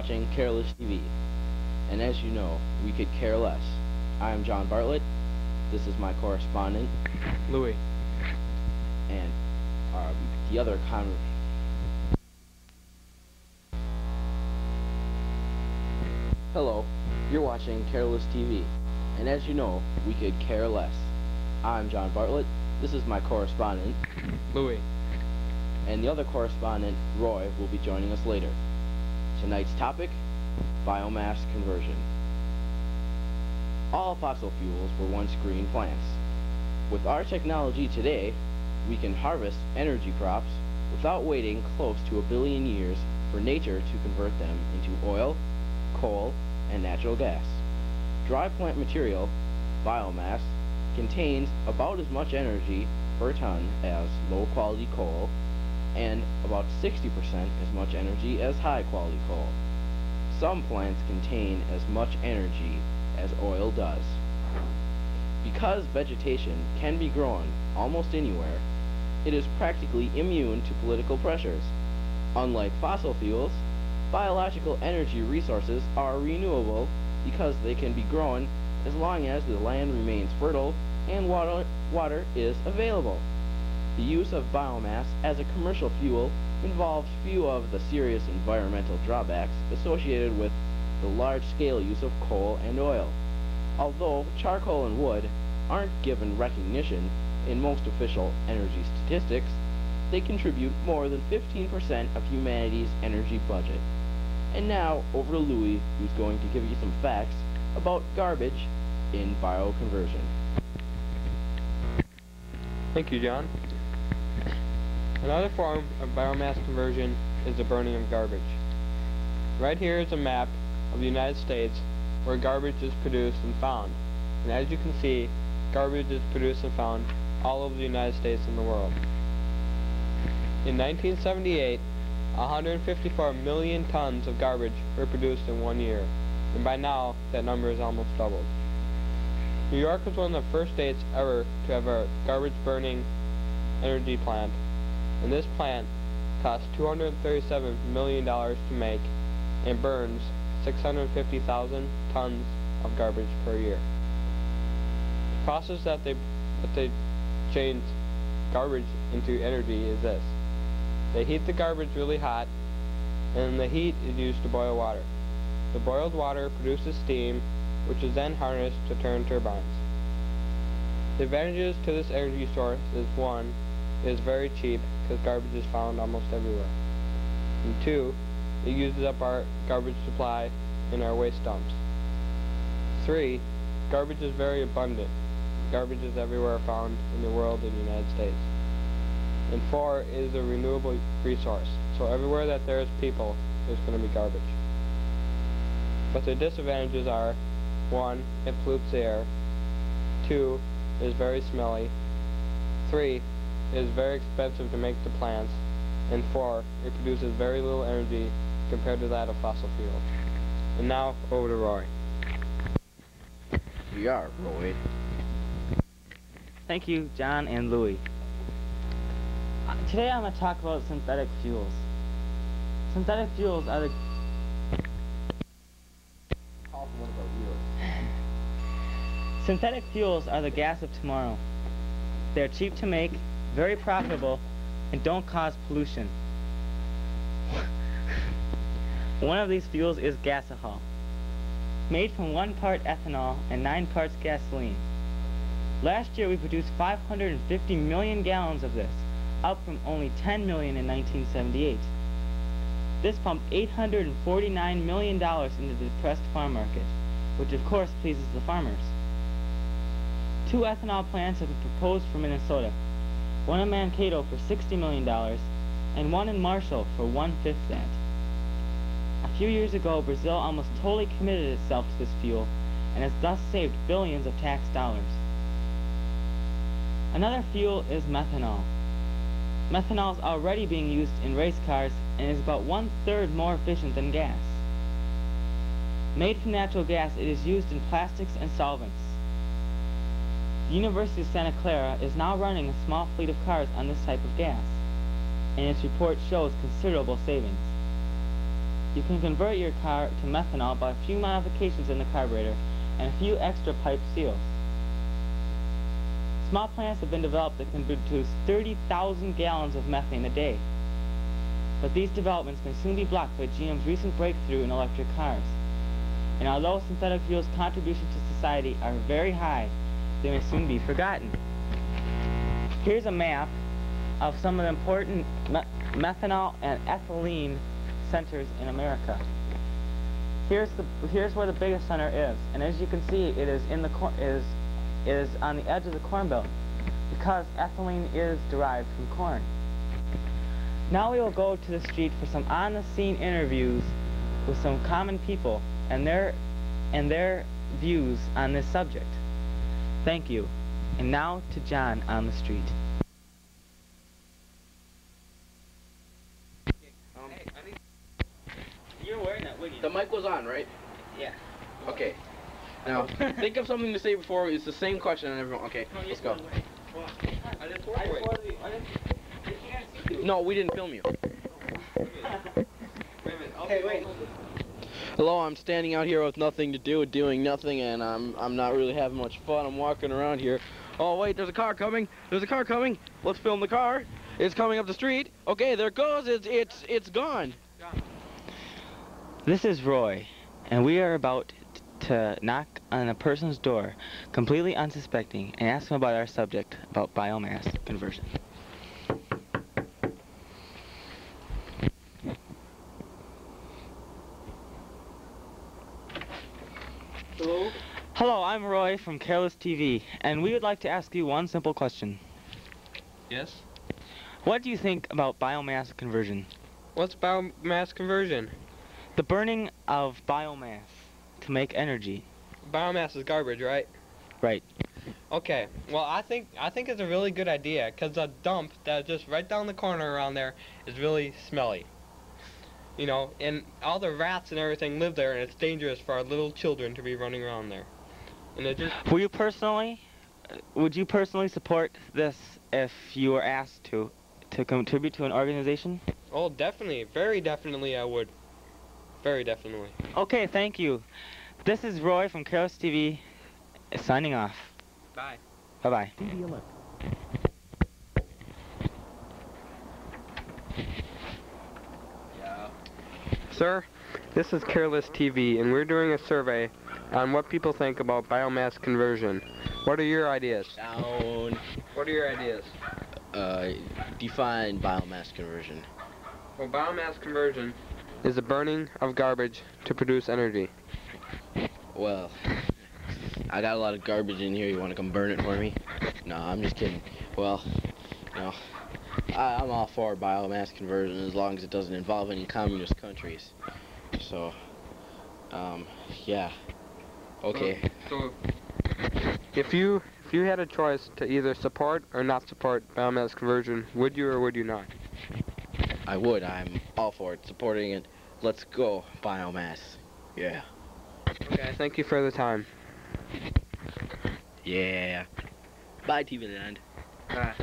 watching Kareless TV, and as you know, we could care less. I am John Bartlett. This is my correspondent, Louis. And the other Hello, you're watching Kareless TV, and as you know, we could care less. I'm John Bartlett. This is my correspondent, Louis. And the other correspondent, Roy, will be joining us later. Tonight's topic, biomass conversion. All fossil fuels were once green plants. With our technology today, we can harvest energy crops without waiting close to 1 billion years for nature to convert them into oil, coal, and natural gas. Dry plant material, biomass, contains about as much energy per ton as low-quality coal, and about 60% as much energy as high-quality coal. Some plants contain as much energy as oil does. Because vegetation can be grown almost anywhere, it is practically immune to political pressures. Unlike fossil fuels, biological energy resources are renewable because they can be grown as long as the land remains fertile and water is available. The use of biomass as a commercial fuel involves few of the serious environmental drawbacks associated with the large-scale use of coal and oil. Although charcoal and wood aren't given recognition in most official energy statistics, they contribute more than 15% of humanity's energy budget. And now, over to Louis, who's going to give you some facts about garbage in bioconversion. Thank you, John. Another form of biomass conversion is the burning of garbage. Right here is a map of the United States where garbage is produced and found. And as you can see, garbage is produced and found all over the United States and the world. In 1978, 154 million tons of garbage were produced in 1 year, and by now that number is almost doubled. New York was one of the first states ever to have a garbage burning energy plant, and this plant cost $237 million to make and burns 650,000 tons of garbage per year. The process that they change garbage into energy is this. They heat the garbage really hot, and the heat is used to boil water. The boiled water produces steam, which is then harnessed to turn turbines. The advantages to this energy source is 1, it is very cheap because garbage is found almost everywhere. And 2, it uses up our garbage supply in our waste dumps. 3, garbage is very abundant. Garbage is everywhere found in the world in the United States. And 4, it is a renewable resource. So everywhere that there is people, there's going to be garbage. But the disadvantages are, 1, it pollutes the air. 2, it is very smelly. 3, it is very expensive to make the plants. And 4, it produces very little energy compared to that of fossil fuels. And now, over to Roy. We are, Roy. Thank you, John and Louis. Today I'm going to talk about synthetic fuels. Synthetic fuels are the Synthetic fuels are the gas of tomorrow. They're cheap to make, very profitable, and don't cause pollution. One of these fuels is gasohol, made from 1 part ethanol and 9 parts gasoline. Last year we produced 550 million gallons of this, up from only 10 million in 1978. This pumped $849 million into the depressed farm market, which of course pleases the farmers. 2 ethanol plants have been proposed for Minnesota, one in Mankato for $60 million, and one in Marshall for 1/5 that. A few years ago, Brazil almost totally committed itself to this fuel, and has thus saved billions of tax dollars. Another fuel is methanol. Methanol is already being used in race cars and is about 1/3 more efficient than gas. Made from natural gas, it is used in plastics and solvents. The University of Santa Clara is now running a small fleet of cars on this type of gas, and its report shows considerable savings. You can convert your car to methanol by a few modifications in the carburetor and a few extra pipe seals. Small plants have been developed that can produce 30,000 gallons of methane a day. But these developments may soon be blocked by GM's recent breakthrough in electric cars. And although synthetic fuels' contributions to society are very high, they may soon be forgotten. Here's a map of some of the important methanol and ethylene centers in America. Here's where the biggest center is, and as you can see, it is is on the edge of the Corn Belt because ethylene is derived from corn. Now we will go to the street for some on-the-scene interviews with some common people and their views on this subject. Thank you. And now to John on the street. You're wearing that wig. The mic was on, right? Yeah. Okay. Now, think of something to say before. It's the same question on everyone. Okay, let's go. No, we didn't film you. Hey, wait. Hello, I'm standing out here with nothing to do, doing nothing, and I'm not really having much fun. I'm walking around here. Oh wait, there's a car coming. There's a car coming. Let's film the car. It's coming up the street. Okay, there it goes. It's gone. This is Roy, and we are about to knock on a person's door, completely unsuspecting, and ask him about our subject, about biomass conversion. Hello? Hello, I'm Roy from Kareless TV, and we would like to ask you one simple question. Yes? What do you think about biomass conversion? What's biomass conversion? The burning of biomass to make energy. Biomass is garbage, right? Right. Okay. Well, I think it's a really good idea because the dump that's just right down the corner around there is really smelly. You know, and all the rats and everything live there, and it's dangerous for our little children to be running around there. And it just... Would you personally support this if you were asked to contribute to an organization? Oh, definitely. Very definitely I would. Very definitely. Okay, thank you. This is Roy from Kareless TV, signing off. Bye. Bye-bye. Sir, this is Kareless TV, and we're doing a survey on what people think about biomass conversion. What are your ideas? Down. What are your ideas? Define biomass conversion. Well, biomass conversion is the burning of garbage to produce energy. Well, I got a lot of garbage in here. You want to come burn it for me? No, I'm just kidding. Well, no. I'm all for biomass conversion as long as it doesn't involve any communist countries. So, yeah. Okay. So if you had a choice to either support or not support biomass conversion, would you or would you not? I would. I'm all for it. Supporting it. Let's go, biomass. Yeah. Okay, thank you for the time. Yeah. Bye, TV Land. Bye.